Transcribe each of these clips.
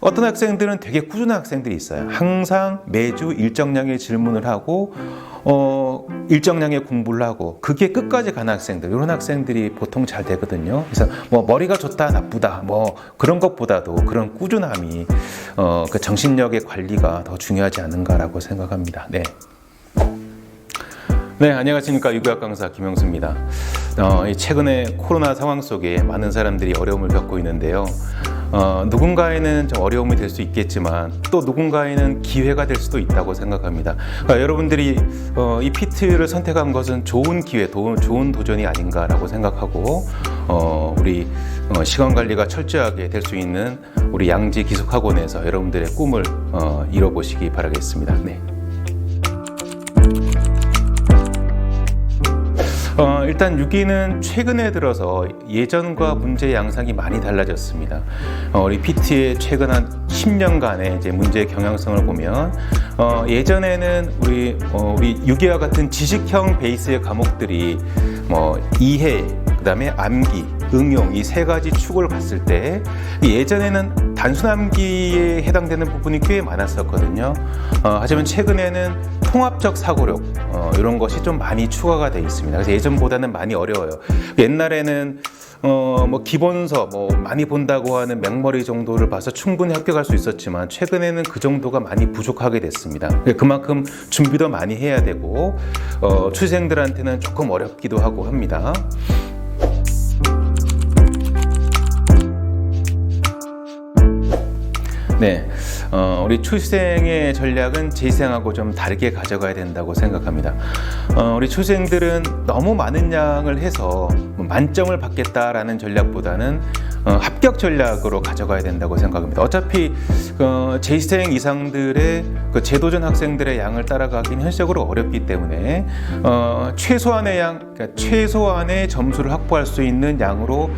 어떤 학생들은 되게 꾸준한 학생들이 있어요. 항상 매주 일정량의 질문을 하고 일정량의 공부를 하고 그게 끝까지 가는 학생들, 이런 학생들이 보통 잘 되거든요. 그래서 뭐 머리가 좋다 나쁘다 뭐 그런 것보다도 그런 꾸준함이 그 정신력의 관리가 더 중요하지 않은가라고 생각합니다. 네. 네, 안녕하십니까. 유교학 강사 김영수입니다. 최근에 코로나 상황 속에 많은 사람들이 어려움을 겪고 있는데요. 누군가에는 좀 어려움이 될 수 있겠지만 또 누군가에는 기회가 될 수도 있다고 생각합니다. 그러니까 여러분들이 이 PT를 선택한 것은 좋은 기회, 좋은 도전이 아닌가라고 생각하고 우리 시간 관리가 철저하게 될 수 있는 우리 양지 기숙학원에서 여러분들의 꿈을 이뤄보시기 바라겠습니다. 네. 일단 6기는 최근에 들어서 예전과 문제 양상이 많이 달라졌습니다. 우리 PT의 최근 한 10년간의 이제 문제의 경향성을 보면 예전에는 우리 6기와 같은 지식형 베이스의 과목들이 이해, 그다음에 암기, 응용 이 세 가지 축을 봤을 때 예전에는 단순 암기에 해당되는 부분이 꽤 많았었거든요. 하지만 최근에는 통합적 사고력 이런 것이 좀 많이 추가가 되어 있습니다. 그래서 예전보다는 많이 어려워요. 옛날에는 기본서 많이 본다고 하는 맹머리 정도를 봐서 충분히 합격할 수 있었지만 최근에는 그 정도가 많이 부족하게 됐습니다. 그만큼 준비도 많이 해야 되고 수생들한테는 조금 어렵기도 하고 합니다. 네, 우리 출생의 전략은 재생하고 좀 다르게 가져가야 된다고 생각합니다. 우리 출생들은 너무 많은 양을 해서 만점을 받겠다라는 전략보다는 합격 전략으로 가져가야 된다고 생각합니다. 어차피 재생 이상들의 재도전 학생들의 양을 따라가기는 현실적으로 어렵기 때문에 최소한의 양, 그러니까 최소한의 점수를 확보할 수 있는 양으로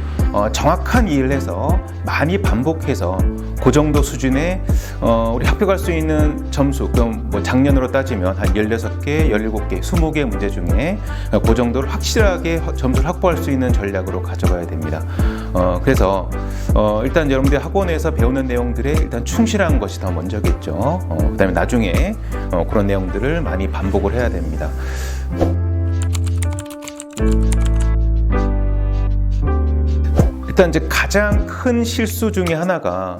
정확한 이해를 해서 많이 반복해서 그 정도 수준의 우리 합격할 수 있는 점수, 그럼 작년으로 따지면 한 16개, 17개, 20개 문제 중에 그 정도를 확실하게 점수를 확보할 수 있는 전략으로 가져가야 됩니다. 그래서 일단 여러분들 학원에서 배우는 내용들에 일단 충실한 것이 더 먼저겠죠. 그 다음에 나중에 그런 내용들을 많이 반복을 해야 됩니다. 일단 이제 가장 큰 실수 중에 하나가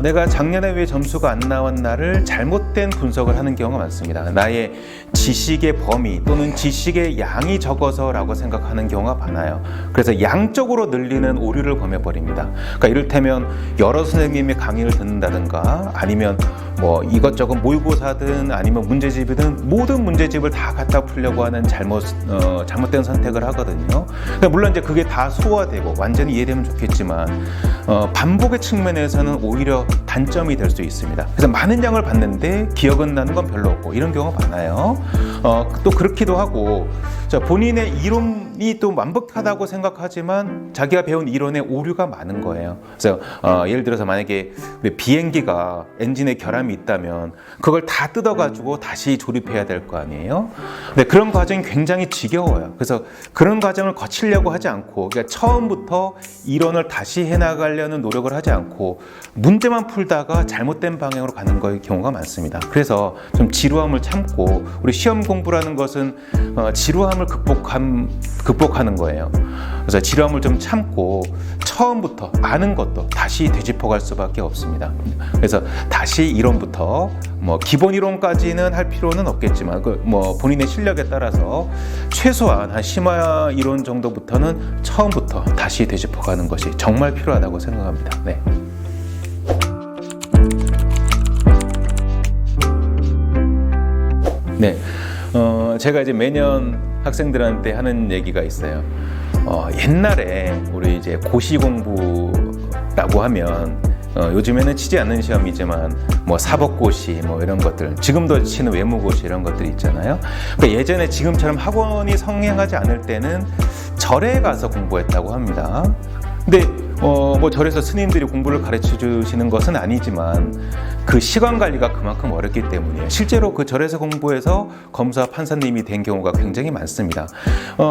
내가 작년에 왜 점수가 안 나왔나를 잘못된 분석을 하는 경우가 많습니다. 나의 지식의 범위 또는 지식의 양이 적어서라고 생각하는 경우가 많아요. 그래서 양적으로 늘리는 오류를 범해버립니다. 그러니까 이를테면 여러 선생님의 강의를 듣는다든가 아니면 이것저것 모의고사든 아니면 문제집이든 모든 문제집을 다 갖다 풀려고 하는 잘못된 선택을 하거든요. 그러니까 물론 이제 그게 다 소화되고 완전히 이해되면 좋겠지만 반복의 측면에서는 오히려 단점이 될 수 있습니다. 그래서 많은 양을 봤는데 기억은 나는 건 별로 없고 이런 경우가 많아요. 또 그렇기도 하고 본인의 이론이 또 완벽하다고 생각하지만 자기가 배운 이론에 오류가 많은 거예요. 그래서 예를 들어서 만약에 비행기가 엔진에 결함이 있다면 그걸 다 뜯어가지고 다시 조립해야 될 거 아니에요. 근데 그런 과정이 굉장히 지겨워요. 그래서 그런 과정을 거치려고 하지 않고 그러니까 처음부터 이론을 다시 해나가려는 노력을 하지 않고 문제만 풀다가 잘못된 방향으로 가는 경우가 많습니다. 그래서 좀 지루함을 참고 우리 시험 공부라는 것은 지루함을 극복하는 거예요. 그래서 지루함을 좀 참고 처음부터 아는 것도 다시 되짚어갈 수밖에 없습니다. 그래서 다시 이론부터 기본 이론까지는 할 필요는 없겠지만 본인의 실력에 따라서 최소한 한 심화 이론 정도부터는 처음부터 다시 되짚어가는 것이 정말 필요하다고 생각합니다. 네. 네, 제가 이제 매년 학생들한테 하는 얘기가 있어요. 옛날에 우리 이제 고시 공부라고 하면 요즘에는 치지 않는 시험이지만 사법고시 이런 것들, 지금도 치는 외무고시 이런 것들이 있잖아요. 그러니까 예전에 지금처럼 학원이 성행하지 않을 때는 절에 가서 공부했다고 합니다. 근데 절에서 스님들이 공부를 가르쳐 주시는 것은 아니지만 그 시간 관리가 그만큼 어렵기 때문이에요. 실제로 그 절에서 공부해서 검사 판사님이 된 경우가 굉장히 많습니다.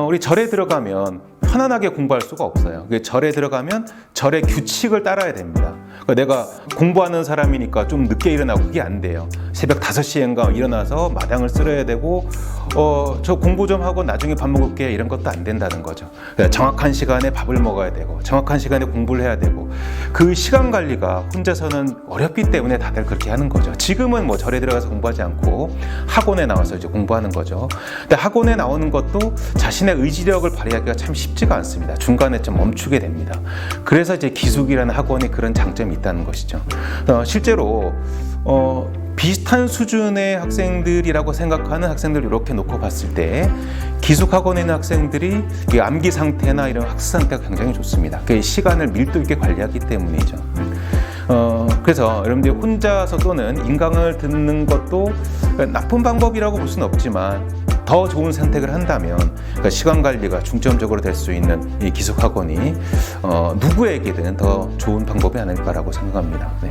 우리 절에 들어가면 편안하게 공부할 수가 없어요. 절에 들어가면 절의 규칙을 따라야 됩니다. 그러니까 내가 공부하는 사람이니까 좀 늦게 일어나고 그게 안 돼요. 새벽 5시엔가 일어나서 마당을 쓸어야 되고 저 공부 좀 하고 나중에 밥 먹을게 이런 것도 안 된다는 거죠. 그러니까 정확한 시간에 밥을 먹어야 되고 정확한 시간에 공부를 해야 되고 그 시간 관리가 혼자서는 어렵기 때문에 다들 그렇게 하는 거죠. 지금은 뭐 절에 들어가서 공부하지 않고 학원에 나와서 이제 공부하는 거죠. 근데 학원에 나오는 것도 자신의 의지력을 발휘하기가 참 쉽지가 않습니다. 중간에 좀 멈추게 됩니다. 그래서 이제 기숙이라는 학원이 그런 장점이 있다는 것이죠. 실제로 비슷한 수준의 학생들이라고 생각하는 학생들 이렇게 놓고 봤을 때 기숙학원에 있는 학생들이 암기 상태나 이런 학습 상태가 굉장히 좋습니다. 그 시간을 밀도 있게 관리하기 때문이죠. 그래서 여러분들이 혼자서 또는 인강을 듣는 것도 나쁜 방법이라고 볼 수는 없지만 더 좋은 선택을 한다면 그러니까 시간 관리가 중점적으로 될 수 있는 이 기숙학원이 누구에게든 더 좋은 방법이 아닐까라고 생각합니다. 네.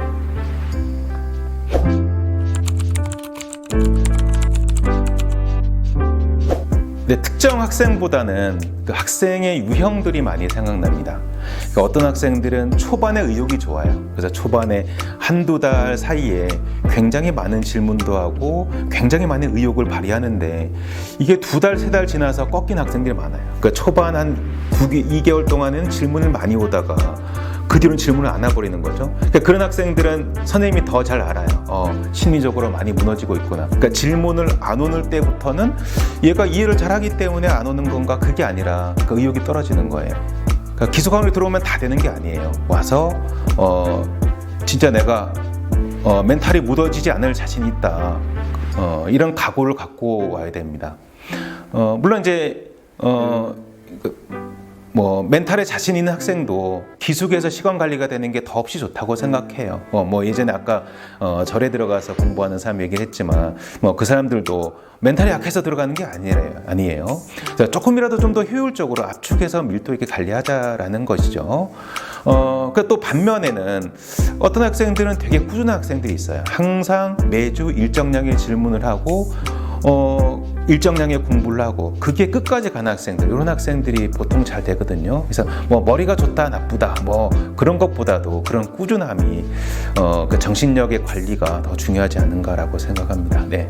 근데 특정 학생보다는 그 학생의 유형들이 많이 생각납니다. 그러니까 어떤 학생들은 초반에 의욕이 좋아요. 그래서 초반에 한두 달 사이에 굉장히 많은 질문도 하고 굉장히 많은 의욕을 발휘하는데 이게 2달, 3달 지나서 꺾인 학생들이 많아요. 그러니까 초반 한 2개월 동안은 질문을 많이 오다가 그 뒤로는 질문을 안 해버리는 거죠. 그러니까 그런 학생들은 선생님이 더 잘 알아요. 심리적으로 많이 무너지고 있구나. 그러니까 질문을 안 오는 때부터는 얘가 이해를 잘하기 때문에 안 오는 건가 그게 아니라 그 의욕이 떨어지는 거예요. 그러니까 기숙학원에 들어오면 다 되는 게 아니에요. 와서 진짜 내가 멘탈이 무너지지 않을 자신이 있다. 이런 각오를 갖고 와야 됩니다. 물론 이제 멘탈에 자신 있는 학생도 기숙에서 시간 관리가 되는 게 더없이 좋다고 생각해요. 예전에 아까 절에 들어가서 공부하는 사람 얘기를 했지만 그 사람들도 멘탈이 약해서 들어가는 게 아니에요. 조금이라도 좀 더 효율적으로 압축해서 밀도 있게 관리하자라는 것이죠. 또 반면에는 어떤 학생들은 되게 꾸준한 학생들이 있어요. 항상 매주 일정량의 질문을 하고 일정량의 공부를 하고 그게 끝까지 가는 학생들, 이런 학생들이 보통 잘 되거든요. 그래서 머리가 좋다 나쁘다 그런 것보다도 그런 꾸준함이 그 정신력의 관리가 더 중요하지 않은가라고 생각합니다. 네.